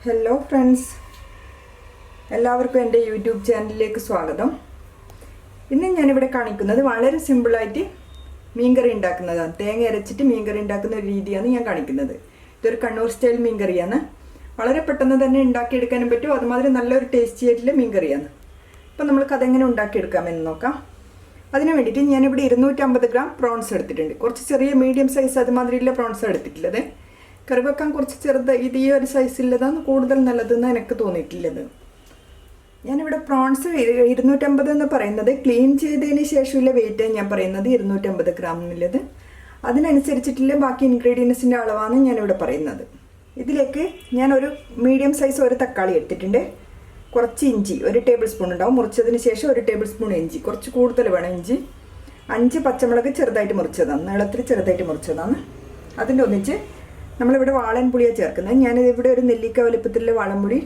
Hello friends, എല്ലാവർക്കും എൻ്റെ YouTube ചാനലിലേക്ക് സ്വാഗതം. ഇന്ന് ഞാനിവിടെ കാണിക്കുന്നത് വളരെ സിമ്പിളായിട്ട് മീൻകറി ഉണ്ടാക്കുന്നതാണ്. തേങ്ങ അരച്ചിട്ട് മീൻകറി ഉണ്ടാക്കുന്ന ഒരു രീതിയാണ് ഞാൻ കാണിക്കുന്നത്. ഇതൊരു കണ്ണൂർ സ്റ്റൈൽ മീൻകറിയാണ്. വളരെ പെട്ടെന്ന് തന്നെ ഉണ്ടാക്കിയെടുക്കാനും പറ്റും. അതുമാതിരി നല്ലൊരു ടേസ്റ്റി ആയിട്ടുള്ള മീൻകറിയാണ്. അപ്പം നമ്മൾക്ക് അതെങ്ങനെ ഉണ്ടാക്കിയെടുക്കാമെന്ന് നോക്കാം. അതിന് വേണ്ടിയിട്ട് ഞാനിവിടെ 250 ഗ്രാം പ്രോൺസ് എടുത്തിട്ടുണ്ട്. കുറച്ച് ചെറിയ മീഡിയം സൈസ് അതുമാതിരിയുള്ള പ്രോൺസ് എടുത്തിട്ടുള്ളത്. കറി വെക്കാൻ കുറച്ച് ചെറുത് ഇത് ഈ ഒരു സൈസിലുള്ളതാണ് കൂടുതൽ നല്ലതെന്ന് എനിക്ക് തോന്നിയിട്ടുള്ളത്. ഞാനിവിടെ പ്രോൺസ് 250 എന്ന് പറയുന്നത് ക്ലീൻ ചെയ്തതിന് ശേഷമുള്ള വെയിറ്റ് ഞാൻ പറയുന്നത് 250 ഗ്രാം എന്നുള്ളത്. അതിനനുസരിച്ചിട്ടുള്ള ബാക്കി ഇൻഗ്രീഡിയൻസിൻ്റെ അളവാണ് ഞാനിവിടെ പറയുന്നത്. ഇതിലേക്ക് ഞാനൊരു മീഡിയം സൈസ് ഒരു തക്കാളി എടുത്തിട്ടുണ്ട്. കുറച്ച് ഇഞ്ചി 1 ടേബിൾ സ്പൂൺ ഉണ്ടാവും. മുറിച്ചതിന് ശേഷം 1 ടേബിൾ സ്പൂൺ ഇഞ്ചി, കുറച്ച് കൂടുതൽ വേണം ഇഞ്ചി. 5 പച്ചമുളക് ചെറുതായിട്ട് മുറിച്ചതാണ്, നീളത്തിൽ ചെറുതായിട്ട് മുറിച്ചതാണ്. അതിൻ്റെ ഒന്നിച്ച് നമ്മളിവിടെ വാളൻ പുളിയാണ് ചേർക്കുന്നത്. ഞാനിവിടെ ഒരു നെല്ലിക്ക വലുപ്പത്തിലുള്ള വാളൻപുളി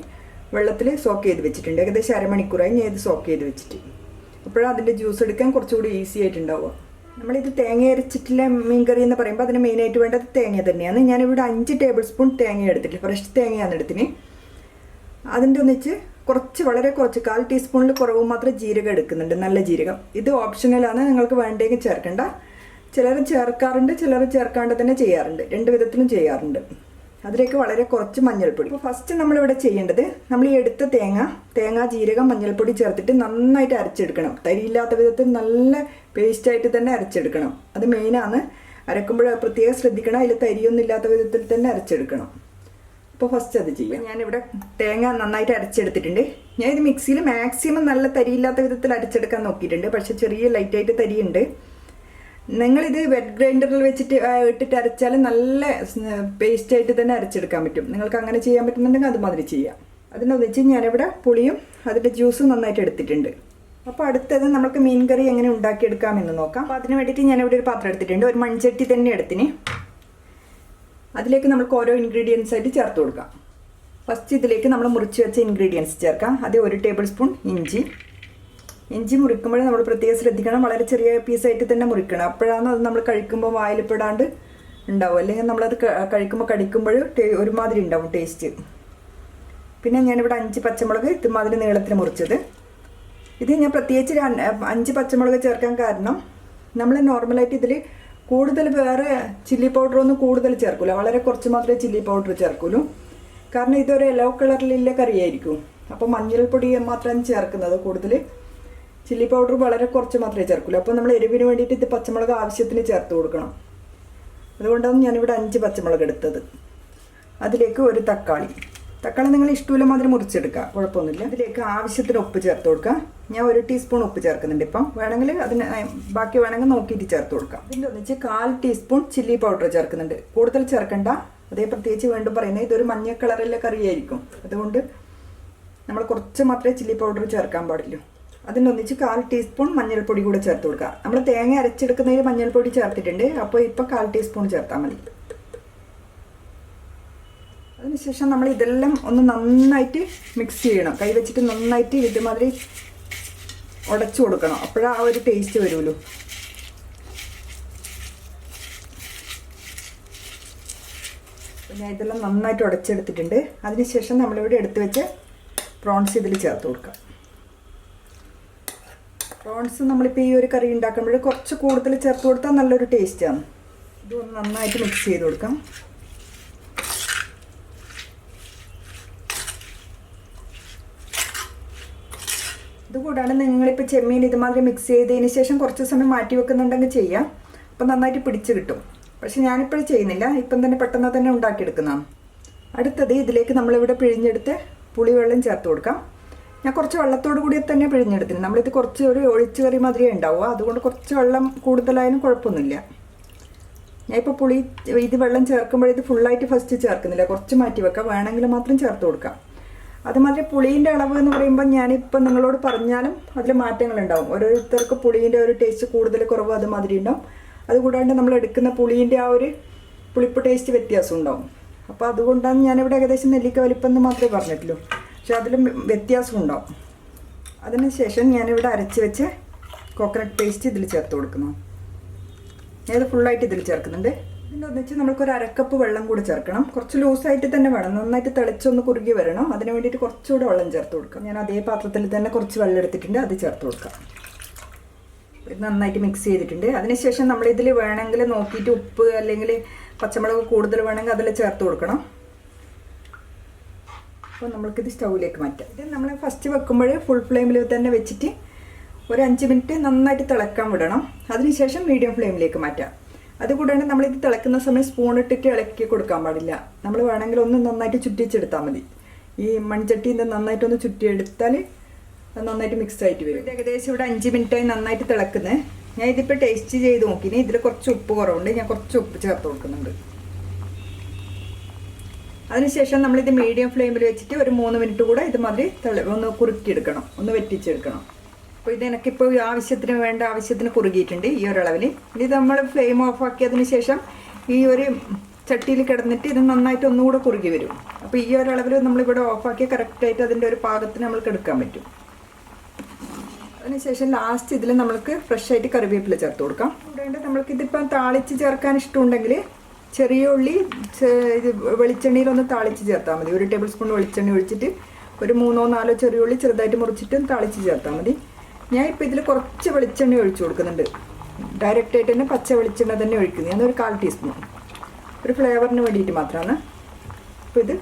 വെള്ളത്തിൽ സോക്ക് ചെയ്ത് വെച്ചിട്ടുണ്ട്. ഏകദേശം അരമണിക്കൂറായി ഞാൻ ഇത് സോക്ക് ചെയ്ത് വെച്ചിട്ട്. അപ്പോഴാണ് അതിൻ്റെ ജ്യൂസ് എടുക്കാൻ കുറച്ചുകൂടി ഈസി ആയിട്ടുണ്ടാവുക. നമ്മളിത് തേങ്ങ അരച്ചിട്ടുള്ള മീൻകറി എന്ന് പറയുമ്പോൾ അതിന് മെയിനായിട്ട് വേണ്ടത് തേങ്ങ തന്നെയാണ്. ഞാനിവിടെ 5 ടേബിൾ സ്പൂൺ തേങ്ങ എടുത്തിട്ട് ഫ്രഷ് തേങ്ങയാണ് എടുത്തിന്. അതിൻ്റെ ഒന്നിച്ച് വളരെ കുറച്ച് 1/4 ടീസ്പൂണിൽ കുറവ് മാത്രം ജീരകം എടുക്കുന്നുണ്ട്, നല്ല ജീരകം. ഇത് ഓപ്ഷണലാണ്, നിങ്ങൾക്ക് വേണ്ടെങ്കിൽ ചേർക്കണ്ട. ചിലർ ചേർക്കാറുണ്ട്, ചിലർ ചേർക്കാണ്ട് തന്നെ ചെയ്യാറുണ്ട്. 2 വിധത്തിലും ചെയ്യാറുണ്ട്. അതിലേക്ക് വളരെ കുറച്ച് മഞ്ഞൾപ്പൊടി. അപ്പോൾ ഫസ്റ്റ് നമ്മളിവിടെ ചെയ്യേണ്ടത്, നമ്മൾ ഈ എടുത്ത തേങ്ങ ജീരകം മഞ്ഞൾപ്പൊടി ചേർത്തിട്ട് നന്നായിട്ട് അരച്ചെടുക്കണം. തരിയില്ലാത്ത വിധത്തിൽ നല്ല പേസ്റ്റായിട്ട് തന്നെ അരച്ചെടുക്കണം. അത് മെയിനാണ്. അരക്കുമ്പോൾ പ്രത്യേകം ശ്രദ്ധിക്കണം, അതിൽ തരിയൊന്നും ഇല്ലാത്ത വിധത്തിൽ തന്നെ അരച്ചെടുക്കണം. അപ്പോൾ ഫസ്റ്റ് അത് ചെയ്യാം. ഞാനിവിടെ തേങ്ങ നന്നായിട്ട് അരച്ചെടുത്തിട്ടുണ്ട്. ഞാൻ ഇത് മിക്സിയിൽ മാക്സിമം നല്ല തരിയില്ലാത്ത വിധത്തിൽ അരച്ചെടുക്കാൻ നോക്കിയിട്ടുണ്ട്. പക്ഷേ ചെറിയ ലൈറ്റായിട്ട് തരിയുണ്ട്. നിങ്ങളിത് വെറ്റ് ഗ്രൈൻഡറിൽ വെച്ചിട്ട് ഇട്ടിട്ട് അരച്ചാൽ നല്ല പേസ്റ്റായിട്ട് തന്നെ അരച്ചെടുക്കാൻ പറ്റും. നിങ്ങൾക്ക് അങ്ങനെ ചെയ്യാൻ പറ്റുന്നുണ്ടെങ്കിൽ അതുമാതിരി ചെയ്യാം. അതിനൊന്നിച്ച് ഞാനിവിടെ പുളിയും അതിൻ്റെ ജ്യൂസും നന്നായിട്ട് എടുത്തിട്ടുണ്ട്. അപ്പോൾ അടുത്തത് നമുക്ക് മീൻ കറി എങ്ങനെ ഉണ്ടാക്കിയെടുക്കാമെന്ന് നോക്കാം. അപ്പോൾ അതിന് വേണ്ടിയിട്ട് ഞാനിവിടെ ഒരു പാത്രം എടുത്തിട്ടുണ്ട്. ഒരു മൺചട്ടി തന്നെ എടുത്തിന്. അതിലേക്ക് നമുക്ക് ഓരോ ഇൻഗ്രീഡിയൻസ് ആയിട്ട് ചേർത്ത് കൊടുക്കാം. ഫസ്റ്റ് ഇതിലേക്ക് നമ്മൾ മുറിച്ച് വെച്ച ഇൻഗ്രീഡിയൻസ് ചേർക്കാം. അത് 1 ടേബിൾ സ്പൂൺ ഇഞ്ചി മുറിക്കുമ്പോൾ നമ്മൾ പ്രത്യേകം ശ്രദ്ധിക്കണം. വളരെ ചെറിയ പീസായിട്ട് തന്നെ മുറിക്കണം. അപ്പോഴാണ് അത് നമ്മൾ കഴിക്കുമ്പോൾ വായിൽപ്പെടാണ്ട് ഉണ്ടാവും. അല്ലെങ്കിൽ നമ്മളത് കഴിക്കുമ്പോൾ കടിക്കുമ്പോൾ ഒരുമാതിരി ഉണ്ടാവും ടേസ്റ്റ്. പിന്നെ ഞാനിവിടെ 5 പച്ചമുളക് ഇതുമാതിരി നീളത്തിൽ മുറിച്ചത്. ഇത് ഞാൻ പ്രത്യേകിച്ച് 5 പച്ചമുളക് ചേർക്കാൻ കാരണം, നമ്മൾ നോർമലായിട്ട് ഇതിൽ കൂടുതൽ വേറെ ചില്ലി പൗഡറൊന്നും കൂടുതൽ ചേർക്കില്ല. വളരെ കുറച്ച് മാത്രമേ ചില്ലി പൗഡർ ചേർക്കുള്ളൂ. കാരണം ഇതൊരു യെല്ലോ കളറിലുള്ള കറിയായിരിക്കും. അപ്പോൾ മഞ്ഞൾപ്പൊടി മാത്രമാണ് ചേർക്കുന്നത്. കൂടുതൽ ചില്ലി പൗഡർ വളരെ കുറച്ച് മാത്രമേ ചേർക്കുള്ളൂ. അപ്പോൾ നമ്മൾ എരിവിന് വേണ്ടിയിട്ട് ഇത് പച്ചമുളക് ആവശ്യത്തിന് ചേർത്ത് കൊടുക്കണം. അതുകൊണ്ടാണ് ഞാനിവിടെ 5 പച്ചമുളക് എടുത്തത്. അതിലേക്ക് ഒരു തക്കാളി നിങ്ങൾ ഇഷ്ടമുള്ള മാതിരി മുറിച്ചെടുക്കുക, കുഴപ്പമൊന്നുമില്ല. അതിലേക്ക് ആവശ്യത്തിന് ഉപ്പ് ചേർത്ത് കൊടുക്കുക. ഞാൻ 1 ടീസ്പൂൺ ഉപ്പ് ചേർക്കുന്നുണ്ട്. ഇപ്പം വേണമെങ്കിൽ അതിന് ബാക്കി വേണമെങ്കിൽ നോക്കിയിട്ട് ചേർത്ത് കൊടുക്കാം. ഇതിൻ്റെ ഒന്നിച്ച് 1/4 ടീസ്പൂൺ ചില്ലി പൗഡർ ചേർക്കുന്നുണ്ട്. കൂടുതൽ ചേർക്കണ്ട. അതേ പ്രത്യേകിച്ച് വീണ്ടും പറയുന്നത്, ഇതൊരു മഞ്ഞ കളറിലെ കറിയായിരിക്കും. അതുകൊണ്ട് നമ്മൾ കുറച്ച് മാത്രമേ ചില്ലി പൗഡർ ചേർക്കാൻ പാടുള്ളൂ. അതിനൊന്നിച്ച് 1/4 ടീസ്പൂൺ മഞ്ഞൾപ്പൊടി കൂടെ ചേർത്ത് കൊടുക്കുക. നമ്മൾ തേങ്ങ അരച്ചെടുക്കുന്നതിൽ മഞ്ഞൾപ്പൊടി ചേർത്തിട്ടുണ്ട്. അപ്പോൾ ഇപ്പോൾ 1/4 ടീസ്പൂൺ ചേർത്താൽ മതി. അതിനുശേഷം നമ്മൾ ഇതെല്ലാം ഒന്ന് നന്നായിട്ട് മിക്സ് ചെയ്യണം. കൈ വെച്ചിട്ട് നന്നായിട്ട് ഇതുമാതിരി ഉടച്ചു കൊടുക്കണം. അപ്പോഴാ ആ ഒരു ടേസ്റ്റ് വരുമല്ലോ. ഞാൻ ഇതെല്ലാം നന്നായിട്ട് ഉടച്ചെടുത്തിട്ടുണ്ട്. അതിനുശേഷം നമ്മളിവിടെ എടുത്ത് വെച്ച് പ്രോൺസ് ഇതിൽ ചേർത്ത് കൊടുക്കാം. പ്രോൺസ് നമ്മളിപ്പോൾ ഈ ഒരു കറി ഉണ്ടാക്കുമ്പോൾ കുറച്ച് കൂടുതൽ ചേർത്ത് കൊടുത്താൽ നല്ലൊരു ടേസ്റ്റാണ്. ഇതൊന്ന് നന്നായിട്ട് മിക്സ് ചെയ്ത് കൊടുക്കാം. ഇതുകൂടാണ് നിങ്ങളിപ്പോൾ ചെമ്മീൻ ഇതുമാതിരി മിക്സ് ചെയ്തതിന് ശേഷം കുറച്ച് സമയം മാറ്റി വെക്കുന്നുണ്ടെങ്കിൽ ചെയ്യാം. അപ്പം നന്നായിട്ട് പിടിച്ച് കിട്ടും. പക്ഷെ ഞാനിപ്പോഴും ചെയ്യുന്നില്ല, ഇപ്പം തന്നെ പെട്ടെന്ന് തന്നെ ഉണ്ടാക്കിയെടുക്കുന്നതാണ്. അടുത്തത് ഇതിലേക്ക് നമ്മളിവിടെ പിഴിഞ്ഞെടുത്ത് പുളിവെള്ളം ചേർത്ത് കൊടുക്കാം. ഞാൻ കുറച്ച് വെള്ളത്തോട് കൂടി തന്നെ പിഴിഞ്ഞെടുത്തില്ല. നമ്മളിത് കുറച്ച് ഒരു ഒഴിച്ച് കറി മാതിരിയേ ഉണ്ടാവുക. അതുകൊണ്ട് കുറച്ച് വെള്ളം കൂടുതലായാലും കുഴപ്പമൊന്നുമില്ല. ഞാൻ ഇപ്പോൾ ഇത് വെള്ളം ചേർക്കുമ്പോൾ ഇത് ഫുള്ളായിട്ട് ഫസ്റ്റ് ചേർക്കുന്നില്ല, കുറച്ച് മാറ്റി വെക്കാം. വേണമെങ്കിൽ മാത്രം ചേർത്ത് കൊടുക്കാം. അതുമാതിരി പുളീൻ്റെ അളവ് എന്ന് പറയുമ്പോൾ ഞാനിപ്പോൾ നിങ്ങളോട് പറഞ്ഞാലും അതിൽ മാറ്റങ്ങളുണ്ടാവും. ഓരോരുത്തർക്ക് പുളീൻ്റെ ഒരു ടേസ്റ്റ് കൂടുതൽ കുറവ് അതുമാതിരി ഉണ്ടാവും. അതുകൂടാണ്ട് നമ്മൾ എടുക്കുന്ന പുളീൻ്റെ ആ ഒരു പുളിപ്പ് ടേസ്റ്റ് വ്യത്യാസം ഉണ്ടാവും. അപ്പോൾ അതുകൊണ്ടാണ് ഞാനിവിടെ ഏകദേശം നെല്ലിക്ക വലിപ്പം എന്ന് മാത്രമേ പറഞ്ഞിട്ടുള്ളൂ. പക്ഷെ അതിലും വ്യത്യാസം ഉണ്ടാവും. അതിനുശേഷം ഞാനിവിടെ അരച്ച് വെച്ച് കോക്കനട്ട് പേസ്റ്റ് ഇതിൽ ചേർത്ത് കൊടുക്കുന്നു. ഞാനിത് ഫുള്ളായിട്ട് ഇതിൽ ചേർക്കുന്നുണ്ട്. ഇതിൻ്റെ ഒന്നിച്ച് നമുക്കൊരു അരക്കപ്പ് വെള്ളം കൂടി ചേർക്കണം. കുറച്ച് ലൂസായിട്ട് തന്നെ വേണം, നന്നായിട്ട് തിളച്ചൊന്ന് കുറുകി വരണം. അതിന് വേണ്ടിയിട്ട് കുറച്ചുകൂടെ വെള്ളം ചേർത്ത് കൊടുക്കാം. ഞാൻ അതേ പാത്രത്തിൽ തന്നെ കുറച്ച് വെള്ളം എടുത്തിട്ടുണ്ട്, അത് ചേർത്ത് കൊടുക്കാം. ഇത് നന്നായിട്ട് മിക്സ് ചെയ്തിട്ടുണ്ട്. അതിനുശേഷം നമ്മളിതിൽ വേണമെങ്കിൽ നോക്കിയിട്ട് ഉപ്പ് അല്ലെങ്കിൽ പച്ചമുളക് കൂടുതൽ വേണമെങ്കിൽ അതിൽ ചേർത്ത് കൊടുക്കണം. അപ്പോൾ നമ്മൾക്കിത് സ്റ്റൗവിലേക്ക് മാറ്റാം. ഇത് നമ്മൾ ഫസ്റ്റ് വെക്കുമ്പോൾ ഫുൾ ഫ്ലെയിമിൽ തന്നെ വെച്ചിട്ട് ഒരു 5 മിനിറ്റ് നന്നായിട്ട് തിളക്കാൻ വിടണം. അതിനുശേഷം മീഡിയം ഫ്ലെയിമിലേക്ക് മാറ്റാം. അതുകൂടാണ്ട് നമ്മളിത് തിളക്കുന്ന സമയം സ്പൂണിട്ടിട്ട് ഇളക്കി കൊടുക്കാൻ പാടില്ല. നമ്മൾ വേണമെങ്കിൽ ഒന്ന് നന്നായിട്ട് ചുറ്റിച്ചെടുത്താൽ മതി. ഈ മൺചട്ടിയിൽ നിന്ന് നന്നായിട്ടൊന്ന് ചുറ്റിയെടുത്താൽ അത് നന്നായിട്ട് മിക്സ് ആയിട്ട് വരും. ഏകദേശം ഇവിടെ 5 മിനിറ്റായി നന്നായിട്ട് തിളക്കുന്നത്. ഞാൻ ഇതിപ്പോൾ ടേസ്റ്റ് ചെയ്ത് നോക്കിനി. ഇതിൽ കുറച്ച് ഉപ്പ് കുറവുണ്ട്, ഞാൻ കുറച്ച് ഉപ്പ് ചേർത്ത് കൊടുക്കുന്നുണ്ട്. അതിനുശേഷം നമ്മളിത് മീഡിയം ഫ്ലെയിമിൽ വെച്ചിട്ട് ഒരു 3 മിനിറ്റ് കൂടെ ഇതുമാതിരി ഒന്ന് കുറുക്കിയെടുക്കണം, ഒന്ന് വെറ്റിച്ചെടുക്കണം. അപ്പോൾ ഇത് എനിക്കിപ്പോൾ ആവശ്യത്തിന് കുറുകിയിട്ടുണ്ട് ഈ ഒരളവിൽ. ഇനി നമ്മൾ ഫ്ലെയിം ഓഫ് ആക്കിയതിന് ശേഷം ഈ ഒരു ചട്ടിയിൽ കിടന്നിട്ട് ഇത് നന്നായിട്ട് ഒന്നുകൂടെ കുറുകി വരും. അപ്പോൾ ഈ ഒരളവിൽ നമ്മളിവിടെ ഓഫാക്കി കറക്റ്റായിട്ട് അതിൻ്റെ ഒരു പാകത്തിന് നമ്മൾക്ക് എടുക്കാൻ പറ്റും. അതിനുശേഷം ലാസ്റ്റ് ഇതിൽ നമ്മൾക്ക് ഫ്രഷായിട്ട് കറിവേപ്പില ചേർത്ത് കൊടുക്കാം. കൂടാണ്ട് നമ്മൾക്കിതിപ്പം താളിച്ച് ചേർക്കാൻ ഇഷ്ടമുണ്ടെങ്കിൽ ചെറിയ ഉള്ളി ഇത് വെളിച്ചെണ്ണയിലൊന്ന് താളിച്ച് ചേർത്താൽ മതി. 1 ടേബിൾ സ്പൂൺ വെളിച്ചെണ്ണ ഒഴിച്ചിട്ട് ഒരു 3-4 ചെറിയ ഉള്ളി ചെറുതായിട്ട് മുറിച്ചിട്ട് താളിച്ച് ചേർത്താൽ മതി. ഞാൻ ഇപ്പോൾ ഇതിൽ കുറച്ച് വെളിച്ചെണ്ണ ഒഴിച്ചു കൊടുക്കുന്നുണ്ട്. ഡയറക്റ്റായിട്ട് തന്നെ പച്ച വെളിച്ചെണ്ണ തന്നെ ഒഴിക്കുന്നത്. ഞാനൊരു 1/4 ടീസ്പൂൺ, ഒരു ഫ്ലേവറിന് വേണ്ടിയിട്ട് മാത്രമാണ്. അപ്പോൾ ഇത്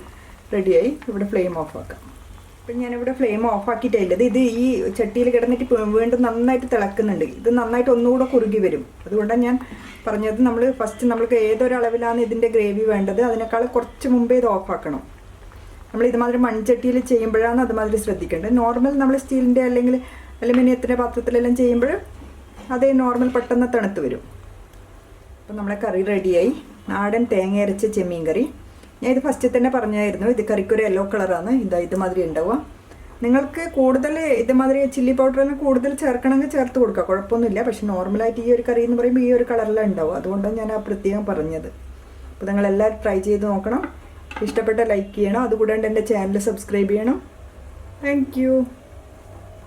റെഡിയായി. ഇവിടെ ഫ്ലെയിം ഓഫ് ആക്കാം. അപ്പം ഞാനിവിടെ ഫ്ലെയിം ഓഫ് ആക്കിയിട്ടില്ലത്. ഇത് ഈ ചട്ടിയിൽ കിടന്നിട്ട് വീണ്ടും നന്നായിട്ട് തിളക്കുന്നുണ്ട്. ഇത് നന്നായിട്ട് ഒന്നുകൂടെ കുറുകി വരും. അതുകൊണ്ടാണ് ഞാൻ പറഞ്ഞത് നമ്മൾക്ക് ഏതൊരളവിലാണ് ഇതിൻ്റെ ഗ്രേവി വേണ്ടത് അതിനേക്കാൾ കുറച്ച് മുമ്പേ ഇത് ഓഫാക്കണം. നമ്മൾ ഇതുമാതിരി മൺചട്ടിയിൽ ചെയ്യുമ്പോഴാണ് അതുമാതിരി ശ്രദ്ധിക്കേണ്ടത്. നോർമൽ നമ്മൾ സ്റ്റീലിൻ്റെ അല്ലെങ്കിൽ അലുമിനിയത്തിൻ്റെ പാത്രത്തിലെല്ലാം ചെയ്യുമ്പോൾ അതേ നോർമൽ പെട്ടെന്ന് തണുത്ത് വരും. അപ്പം നമ്മളെ കറി റെഡിയായി. നാടൻ തേങ്ങ അരച്ച ചെമ്മീൻ കറി. ഞാൻ ഇത് ഫസ്റ്റിൽ തന്നെ പറഞ്ഞായിരുന്നു, ഇത് കറിക്കൊരു യെല്ലോ കളറാണ്. ഇതുമാതിരി ഉണ്ടാവുക. നിങ്ങൾക്ക് കൂടുതൽ ഇതുമാതിരി ചില്ലി പൗഡറെല്ലാം കൂടുതൽ ചേർക്കണമെങ്കിൽ ചേർത്ത് കൊടുക്കുക, കുഴപ്പമൊന്നുമില്ല. പക്ഷെ നോർമലായിട്ട് ഈ ഒരു കറി എന്ന് പറയുമ്പോൾ ഈ ഒരു കളറിലാണ് ഉണ്ടാവുക. അതുകൊണ്ടാണ് ഞാൻ ആ പ്രത്യേകം പറഞ്ഞത്. അപ്പോൾ നിങ്ങളെല്ലാവരും ട്രൈ ചെയ്ത് നോക്കണം. ഇഷ്ടപ്പെട്ട ലൈക്ക് ചെയ്യണം. അതുകൂടാണ്ട് എൻ്റെ ചാനൽ സബ്സ്ക്രൈബ് ചെയ്യണം. താങ്ക്